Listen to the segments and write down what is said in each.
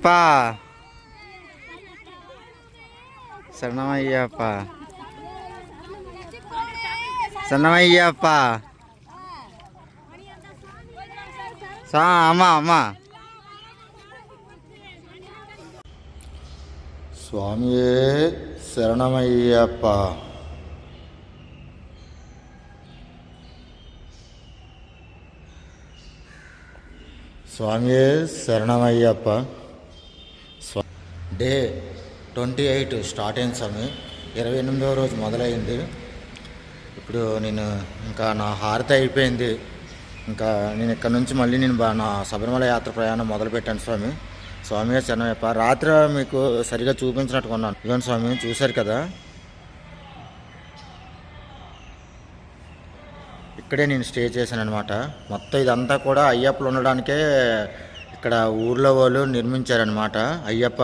పా శరణమయ్యప్ప శరణమయ్యప్ప అమ్మా అమ్మా స్వామియే శరణమయ్యప్ప స్వామియే శరణమయ్యప్ప. డే 28 స్టార్ట్ అయింది స్వామి. 28వ రోజు మొదలైంది. ఇప్పుడు నేను ఇంకా నా హారతి అయిపోయింది. ఇంకా నేను ఇక్కడ నుంచి మళ్ళీ నేను నా శబరిమల యాత్ర ప్రయాణం మొదలుపెట్టాను స్వామి. స్వామియే శరణమయ్యప్ప. రాత్రి మీకు సరిగా చూపించినట్టుగా ఉన్నాను. ఇవ్వండి స్వామి, చూశారు కదా. ఇక్కడే నేను స్టే చేశాను అనమాట. మొత్తం ఇదంతా కూడా అయ్యప్పలు ఉండడానికే ఇక్కడ ఊర్లో వాళ్ళు నిర్మించారనమాట. అయ్యప్ప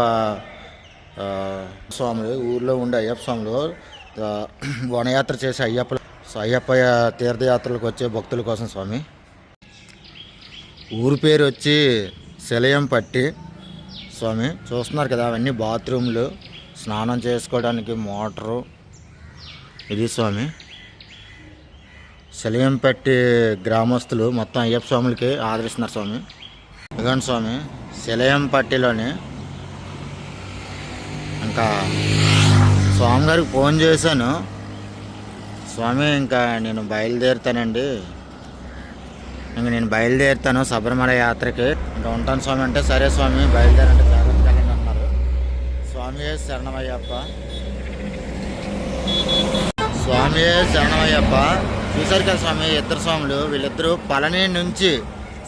స్వాములు ఊర్లో ఉండే అయ్యప్ప స్వాములు వనయాత్ర చేసే అయ్యప్ప తీర్థయాత్రలకు వచ్చే భక్తుల కోసం స్వామి. ఊరు పేరు వచ్చి సెలయంపట్టి స్వామి. చూస్తున్నారు కదా, అవన్నీ బాత్రూమ్లు, స్నానం చేసుకోవడానికి మోటరు. ఇది స్వామి సెలయంపట్టి గ్రామస్తులు మొత్తం అయ్యప్ప స్వాములకి ఆదరిస్తున్నారు స్వామి. ఇదిగోండి స్వామి, సెలయంపట్టిలోని ఇంకా స్వామిగారికి ఫోన్ చేశాను. స్వామి ఇంకా నేను బయలుదేరుతానండి, ఇంక నేను బయలుదేరుతాను శబరిమల యాత్రకి, ఇంకా ఉంటాను స్వామి అంటే, సరే స్వామి బయలుదేరంటే జాగ్రత్తగా వెళ్ళండి అన్నారు. స్వామియే శరణమయ్యప్ప. స్వామియే శరణమయ్యప్ప. చూసారు కదా స్వామి, ఇద్దరు స్వాములు, వీళ్ళిద్దరూ పళని నుంచి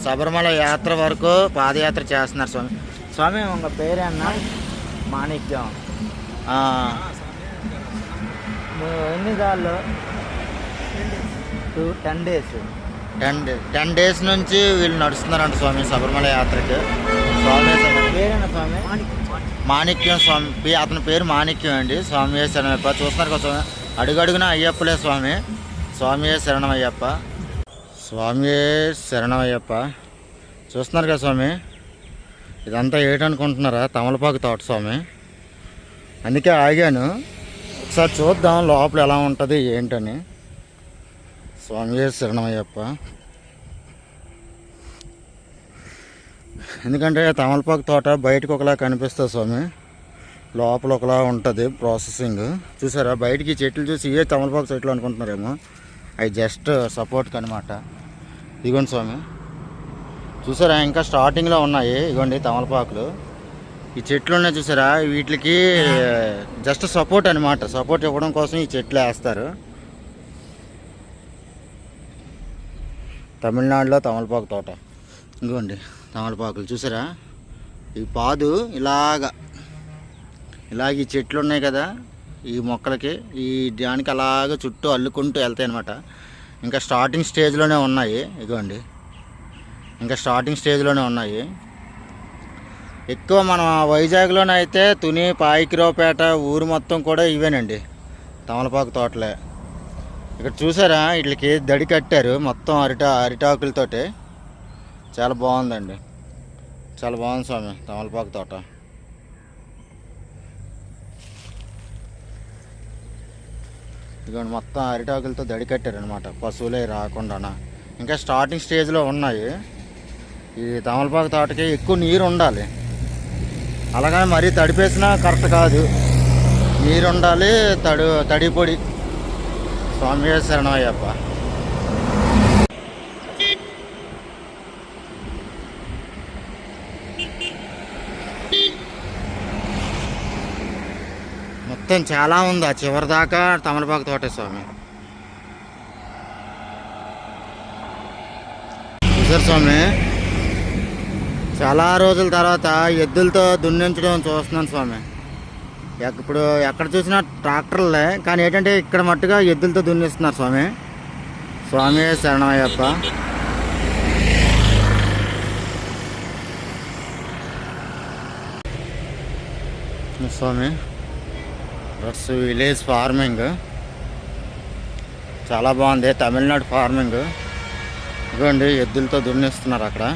శబరిమల యాత్ర వరకు పాదయాత్ర చేస్తున్నారు స్వామి. స్వామి ఉங்க పేరు అన్న? మాణిక్యం. ఎన్ని సార్లు? 10 days. 10 days నుంచి వీళ్ళు నడుస్తున్నారంట స్వామి శబరిమల యాత్రకి. స్వామి పేరేనా స్వామి? మాణిక్యం స్వామి. అతని పేరు మాణిక్యం అండి. స్వామి శరణమయ్యప్ప. చూస్తున్నారు కదా స్వామి, అడుగడుగున అయ్యప్పలే స్వామి. స్వామియే శరణమయ్యప్ప. స్వామియే శరణమయ్యప్ప. చూస్తున్నారు కదా స్వామి, ఇదంతా ఏంటనుకుంటున్నారా? తమలపాకు తోట స్వామి. అందుకే ఆగాను, ఒకసారి చూద్దాం లోపల ఎలా ఉంటుంది ఏంటని. స్వామియే శరణమయ్యప్ప. ఎందుకంటే తమలపాకు తోట బయటకు ఒకలా కనిపిస్తుంది స్వామి, లోపల ఒకలా ఉంటుంది ప్రాసెసింగ్. చూసారా బయటికి చెట్లు చూసి ఏ తమలపాకు చెట్లు అనుకుంటున్నారేమో, అవి జస్ట్ సపోర్ట్కి అనమాట. ఇదిగోండి స్వామి, చూసారా ఇంకా స్టార్టింగ్లో ఉన్నాయి. ఇదిగోండి తమలపాకులు, ఈ చెట్లు ఉన్నాయి చూసారా, వీటికి జస్ట్ సపోర్ట్ అనమాట. సపోర్ట్ ఇవ్వడం కోసం ఈ చెట్లు వేస్తారు. తమిళనాడులో తమలపాకు తోట. ఇదిగోండి తమలపాకులు చూసారా, ఈ పాదు ఇలాగ ఈ చెట్లు ఉన్నాయి కదా, ఈ మొక్కలకి ఈ దానికి అలాగ చుట్టూ అల్లుకుంటూ వెళ్తాయి అనమాట. ఇంకా స్టార్టింగ్ స్టేజ్లోనే ఉన్నాయి. ఇదిగోండి ఇంకా స్టార్టింగ్ స్టేజ్లోనే ఉన్నాయి. ఎక్కువ మన వైజాగ్లోనైతే తుని, పాయికిరావుపేట ఊరు మొత్తం కూడా ఇవేనండి తమలపాకు తోటలే. ఇక్కడ చూసారా వీటికి దడి కట్టారు మొత్తం అరిటాకులతోటి. చాలా బాగుందండి, చాలా బాగుంది స్వామి తమలపాకు తోట. ఇదిగోండి మొత్తం అరిటాకులతో దడి కట్టారనమాట, పశువులే రాకుండా. ఇంకా స్టార్టింగ్ స్టేజ్లో ఉన్నాయి. ఈ తమలపాకు తోటకి ఎక్కువ నీరు ఉండాలి, అలాగని మరీ తడిపేసినా కరెక్ట్ కాదు. నీరు ఉండాలి, తడి పొడి. స్వామియే శరణమయ్యప్ప. మొత్తం చాలా ఉంది, ఆ చివరి దాకా తమలపాకు తోటే స్వామి. చూసారు స్వామి, చాలా రోజుల తర్వాత ఎద్దులతో దున్నించడం చూస్తున్నాను స్వామి. ఇప్పుడు ఎక్కడ చూసినా ట్రాక్టర్లే, కానీ ఏంటంటే ఇక్కడ మట్టుగా ఎద్దులతో దున్నిస్తున్నారు స్వామి. స్వామియే శరణమయ్యప్ప. స్వామి దట్స్ విలేజ్ ఫార్మింగ్, చాలా బాగుంది. తమిళనాడు ఫార్మింగ్. ఇదిగోండి ఎద్దులతో దున్నిస్తున్నారు అక్కడ.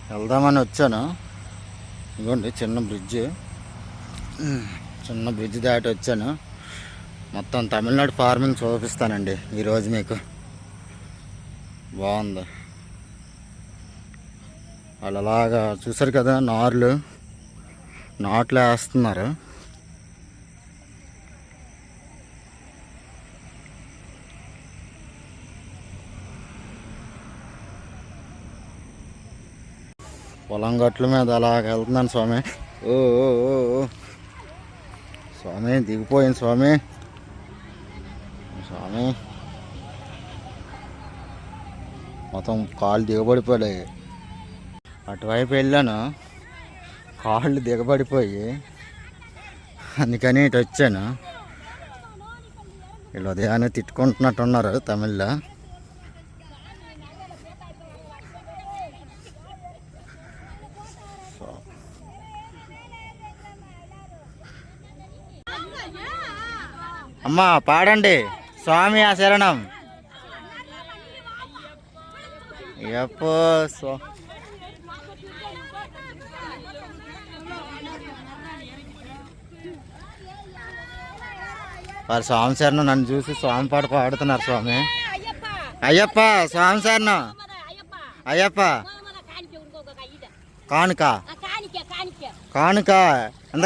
వెళ్దామని వచ్చాను. ఇదిగోండి చిన్న బ్రిడ్జ్ దాటి వచ్చాను. మొత్తం తమిళనాడు ఫార్మింగ్ చూపిస్తానండి ఈరోజు మీకు. బాగుంది. వాళ్ళు అలాగా చూసారు కదా, నాట్లు వేస్తున్నారు. పొలం గట్ల మీద అలాగ వెళ్తున్నాను స్వామి. ఓ స్వామి దిగిపోయింది స్వామి. మొత్తం కాళ్ళు దిగబడిపోయాయి. అటువైపు వెళ్ళాను, కాళ్ళు దిగబడిపోయి, అందుకని ఇటు వచ్చాను. వీళ్ళు ఉదయాన్నే తిట్టుకుంటున్నట్టున్నారు తమిళ్లో. అమ్మా పాడండి స్వామి ఆ శరణం. ఎప్పో వారు స్వామి శరణం నన్ను చూసి స్వామి పాట పాడుతున్నారు. స్వామి అయ్యప్ప, స్వామి శరణం అయ్యప్ప. కానుక ఎంత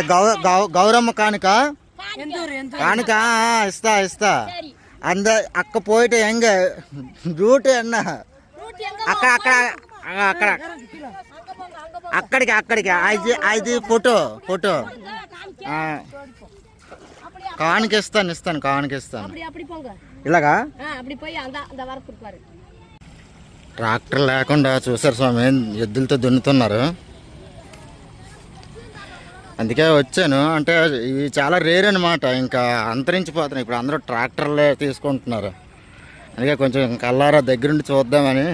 గౌరమ్మ కానుక ఇస్తా అంద అక్క పోయిట ఎంగ రూట్ అన్న అక్కడికి అది ఫోటో కానుక ఇస్తాను కానుక ఇస్తాను. ఇలాగా ట్రాక్టర్ లేకుండా చూసారు స్వామి, ఎద్దులతో దున్నుతున్నారు. అందుకే వచ్చాను. అంటే ఇవి చాలా రేర్ అనమాట, ఇంకా అంతరించిపోతున్నాయి. ఇప్పుడు అందరూ ట్రాక్టర్లే తీసుకుంటున్నారు. అందుకే కొంచెం కల్లారా దగ్గరుండి చూద్దామని.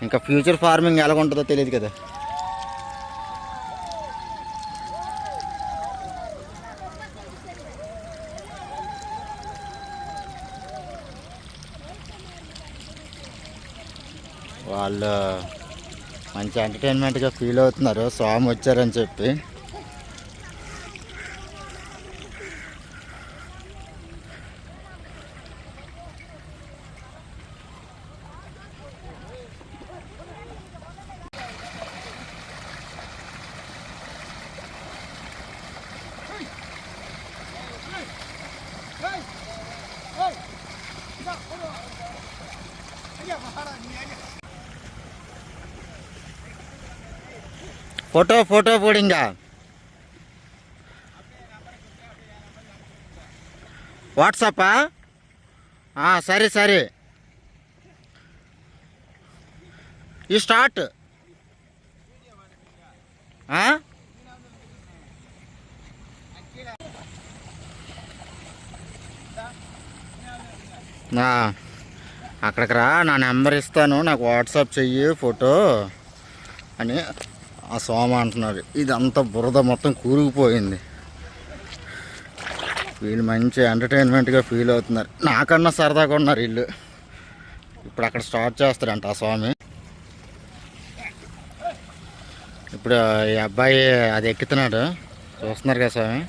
ఇంకా ఫ్యూచర్ ఫార్మింగ్ ఎలా ఉంటుందో తెలియదు కదా. వాళ్ళు మంచి ఎంటర్టైన్మెంట్గా ఫీల్ అవుతున్నారు స్వామి వచ్చారని చెప్పి. ఫోటో పోడింగా వాట్సాపా? సరే యూ స్టార్ట్. అక్కడికి రా, నా నెంబర్ ఇస్తాను, నాకు వాట్సాప్ చెయ్యి ఫోటో అని ఆ స్వామి అంటున్నాడు. ఇదంతా బురద మొత్తం కూరుకుపోయింది. వీళ్ళు మంచి ఎంటర్టైన్మెంట్గా ఫీల్ అవుతున్నారు. నాకన్నా సరదాగా ఉన్నారు వీళ్ళు. ఇప్పుడు అక్కడ స్టార్ట్ చేస్తారంట ఆ స్వామి. ఇప్పుడు ఈ అబ్బాయి అది ఎక్కుతున్నాడు, చూస్తున్నారు కదా స్వామి.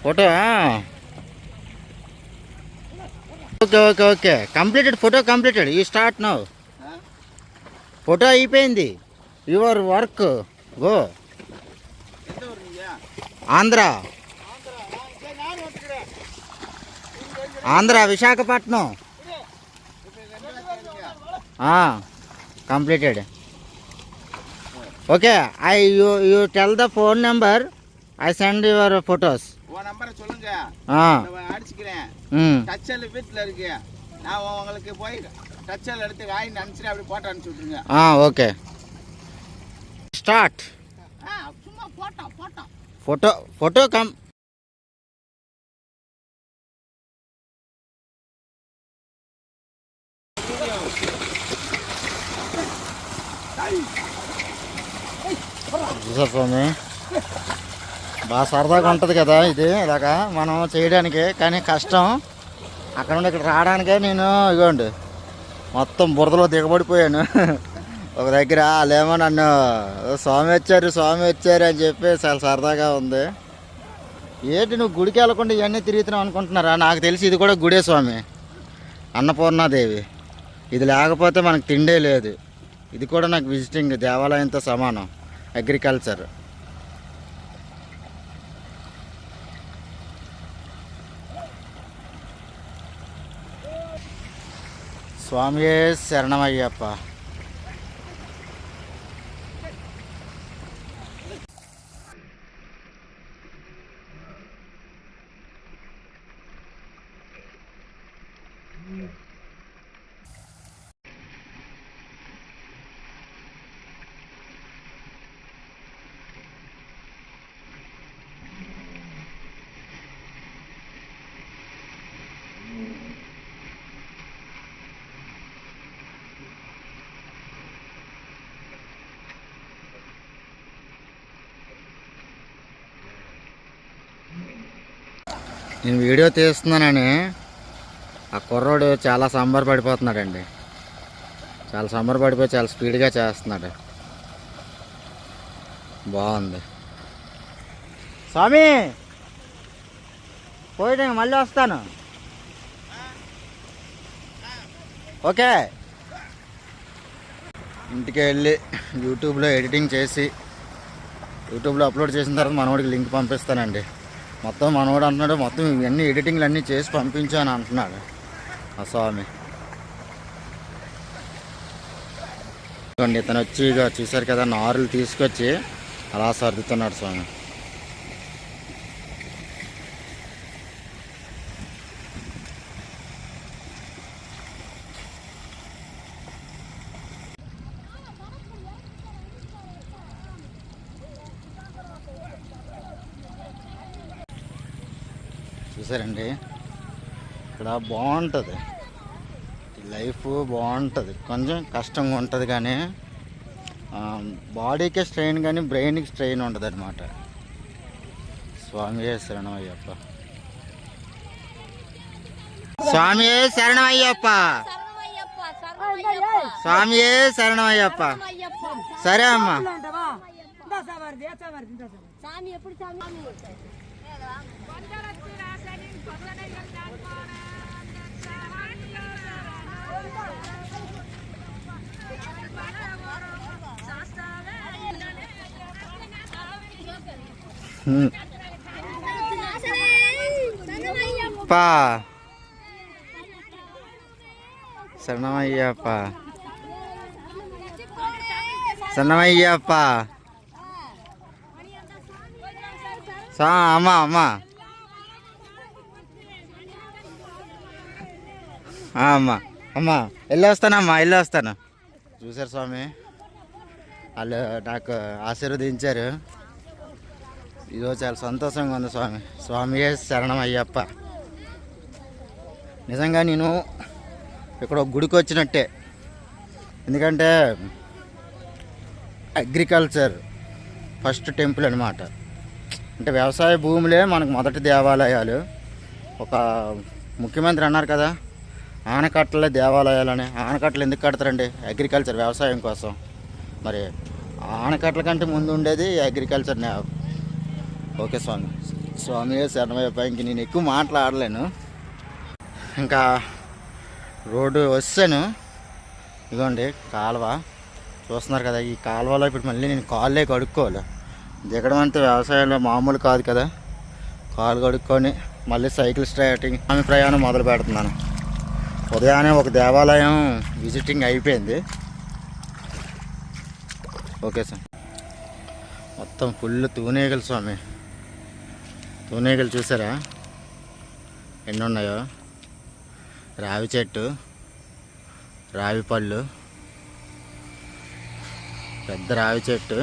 Photo okay completed. Photo completed. You start now. Photo అయిపోయింది. Your work go. Andhra Visakhapatnam completed. Okay you tell the phone number I sent your photos உன் நம்பரை சொல்லுங்க அடிச்சுக்கிறேன் டச்சல் வீட்டில் இருக்கு நான் உங்களுக்கு போய் டச்சல் எடுத்து வாங்கி அனுப்பிச்சு அப்படி போட்டோ அனுப்பிச்சு விட்ருங்க ஓகே ஸ்டார்ட் சும்மா போட்டோ ஃபோட்டோ ஃபோட்டோ கம் చూసారు స్వామి బాగా సరదాగా ఉంటుంది కదా ఇది ఇలాగా మనం చేయడానికి, కానీ కష్టం. అక్కడ నుండి ఇక్కడ రావడానికే నేను ఇగోండి మొత్తం బురదలో దిగబడిపోయాను. ఒక దగ్గర వాళ్ళేమో నన్ను స్వామి వచ్చారు అని చెప్పి చాలా సరదాగా ఉంది. ఏంటి నువ్వు గుడికి వెళ్ళకుండా ఇవన్నీ తిరుగుతున్నావు అనుకుంటున్నారా? నాకు తెలిసి ఇది కూడా గుడే స్వామి, అన్నపూర్ణాదేవి. ఇది లేకపోతే మనకు తిండే లేదు. ఇది కూడా నాకు విజిటింగ్ దేవాలయంతో సమానం, అగ్రికల్చర్. స్వామియే శరణమయ్యప్ప. నేను వీడియో తీస్తున్నానని ఆ కుర్రోడు చాలా సంబరపడిపోతున్నాడండి. చాలా సంబరపడిపోయి చాలా స్పీడ్గా చేస్తున్నాడు. బాగుంది. స్వామి పోయి మళ్ళీ వస్తాను. ఓకే. ఇంటికి వెళ్ళి యూట్యూబ్లో ఎడిటింగ్ చేసి యూట్యూబ్లో అప్లోడ్ చేసిన తర్వాత మనోడికి లింక్ పంపిస్తానండి. మొత్తం మనోడు అంటున్నాడు మొత్తం ఇవన్నీ ఎడిటింగ్లు అన్నీ చేసి పంపించాను అంటున్నాడు ఆ స్వామి. ఇతను వచ్చి ఇక చూశారు కదా, నారులు తీసుకొచ్చి అలా సర్దుతున్నాడు స్వామి. చూసారండి, ఇక్కడ బాగుంటుంది లైఫ్, బాగుంటుంది. కొంచెం కష్టంగా ఉంటుంది కానీ బాడీకే స్ట్రెయిన్ కానీ బ్రెయిన్కి స్ట్రెయిన్ ఉంటుంది అనమాట. స్వామియే శరణమయ్యప్ప. స్వామియే శరణమయ్యప్ప. స్వామియే శరణమయ్యప్ప. సరే అమ్మా. శరణమయ్యప్ప. శరణమయ్యప్ప. అమ్మా అమ్మా అమ్మా అమ్మా వెళ్ళి వస్తాను. చూసారు స్వామి, వాళ్ళు నాకు ఆశీర్వదించారు. ఈరోజు చాలా సంతోషంగా ఉంది స్వామి. స్వామియే శరణమయ్యప్ప. నిజంగా నేను ఇక్కడ ఒక గుడికి వచ్చినట్టే. ఎందుకంటే అగ్రికల్చర్ ఫస్ట్ టెంపుల్ అనమాట. అంటే వ్యవసాయ భూములే మనకు మొదటి దేవాలయాలు. ఒక ముఖ్యమంత్రి అన్నారు కదా, ఆనకట్టలే దేవాలయాలని. ఆనకట్టలు ఎందుకు కడతారండి? అగ్రికల్చర్, వ్యవసాయం కోసం. మరి ఆనకట్టల కంటే ముందు ఉండేది అగ్రికల్చర్. ఓకే స్వామి. స్వామి శరణమయ్యప్ప. ఇంక నేను ఎక్కువ మాట్లాడలేను. ఇంకా రోడ్డు వచ్చాను. ఇదిగోండి కాలువ చూస్తున్నారు కదా. ఈ కాలువలో ఇప్పుడు మళ్ళీ నేను కాళ్ళే కడుక్కోవాలి. దిగడం అంటే వ్యవసాయంలో మామూలు కాదు కదా. కాలు కడుక్కొని మళ్ళీ సైకిల్ స్టార్టింగ్ ప్రయాణం మొదలు పెడుతున్నాను. ఉదయాన్నే ఒక దేవాలయం విజిటింగ్ అయిపోయింది. Okay sir. మొత్తం ఫుల్ తూనీగలు స్వామి. తూనీగలు చూసారా ఎన్ని ఉన్నాయో. రావి చెట్టు, రావి పళ్ళు, పెద్ద రావి చెట్టు.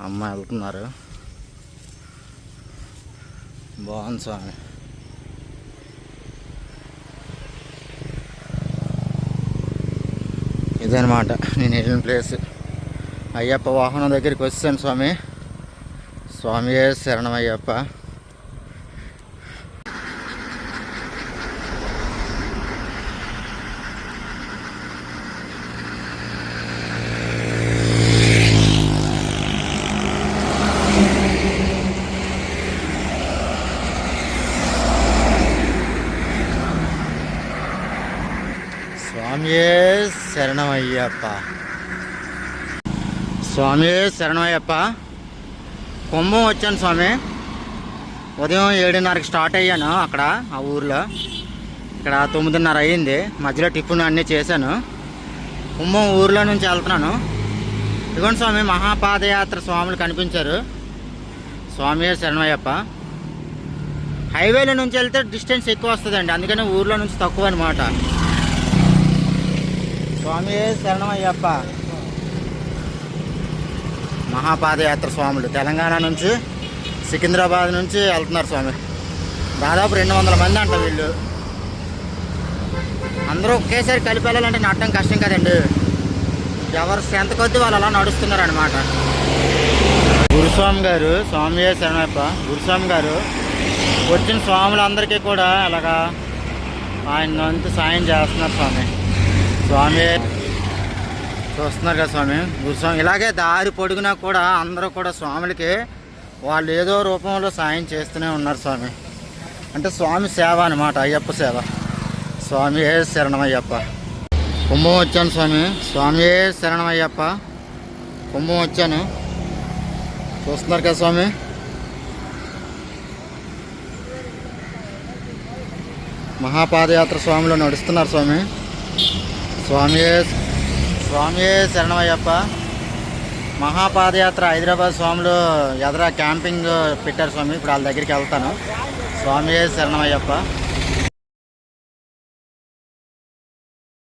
అమ్మ వెళ్తున్నారు. బాగుంది స్వామి. ఇదనమాట నేను వెళ్ళిన ప్లేస్. అయ్యప్ప వాహనం దగ్గరికి వచ్చాను స్వామి. స్వామియే శరణం అయ్యప్ప. స్వామియే శరణమయ్యప్ప. స్వామియే శరణమయ్యప్ప. కుంభం వచ్చాను స్వామి. ఉదయం 7:30కి స్టార్ట్ అయ్యాను అక్కడ ఆ ఊర్లో. ఇక్కడ 9:30 అయ్యింది. మధ్యలో టిఫిన్ అన్నీ చేశాను. కుంభం ఊర్లో నుంచి వెళ్తున్నాను. ఇదిగోండి స్వామి, మహాపాదయాత్ర స్వాములు కనిపించారు. స్వామియే శరణమయ్యప్ప. హైవేలో నుంచి వెళ్తే డిస్టెన్స్ ఎక్కువ వస్తుందండి, అందుకని ఊర్లో నుంచి తక్కువ అనమాట. స్వామియే శరణమయ్యప్ప. మహాపాదయాత్ర స్వాములు తెలంగాణ నుంచి, సికింద్రాబాద్ నుంచి వెళ్తున్నారు స్వామి. దాదాపు 200 మంది అంట వీళ్ళు. అందరూ ఒకేసారి కలిపి వెళ్ళాలంటే నడటం కష్టం కదండి. ఎవరు ఎంత కొద్ది వాళ్ళు అలా నడుస్తున్నారు అనమాట. గురుస్వామి గారు, స్వామియే శరణమయ్యప్ప గురుస్వామి గారు వచ్చిన స్వాములందరికీ కూడా అలాగా ఆయన వంతు సాయం చేస్తున్నారు స్వామి. స్వామి చూస్తున్నారు కదా స్వామి. గురుస్వామి ఇలాగే దారి పొడుగునా కూడా అందరూ కూడా స్వాములకి వాళ్ళు ఏదో రూపంలో సాయం చేస్తూనే ఉన్నారు స్వామి. అంటే స్వామి సేవ అనమాట, అయ్యప్ప సేవ. స్వామియే శరణమయ్యప్ప. కుంభం వచ్చాను స్వామి. స్వామియే శరణమయ్యప్ప. కుంభం వచ్చాను. చూస్తున్నారు కదా స్వామి. మహాపాదయాత్ర స్వామిలో నడుస్తున్నారు స్వామి. స్వామియే శరణమయ్యప్ప. మహాపాదయాత్ర హైదరాబాద్ స్వాములు ఎదరా క్యాంపింగ్ పెట్టారు స్వామి. ఇప్పుడు వాళ్ళ దగ్గరికి వెళ్తాను. స్వామియే శరణమయ్యప్ప.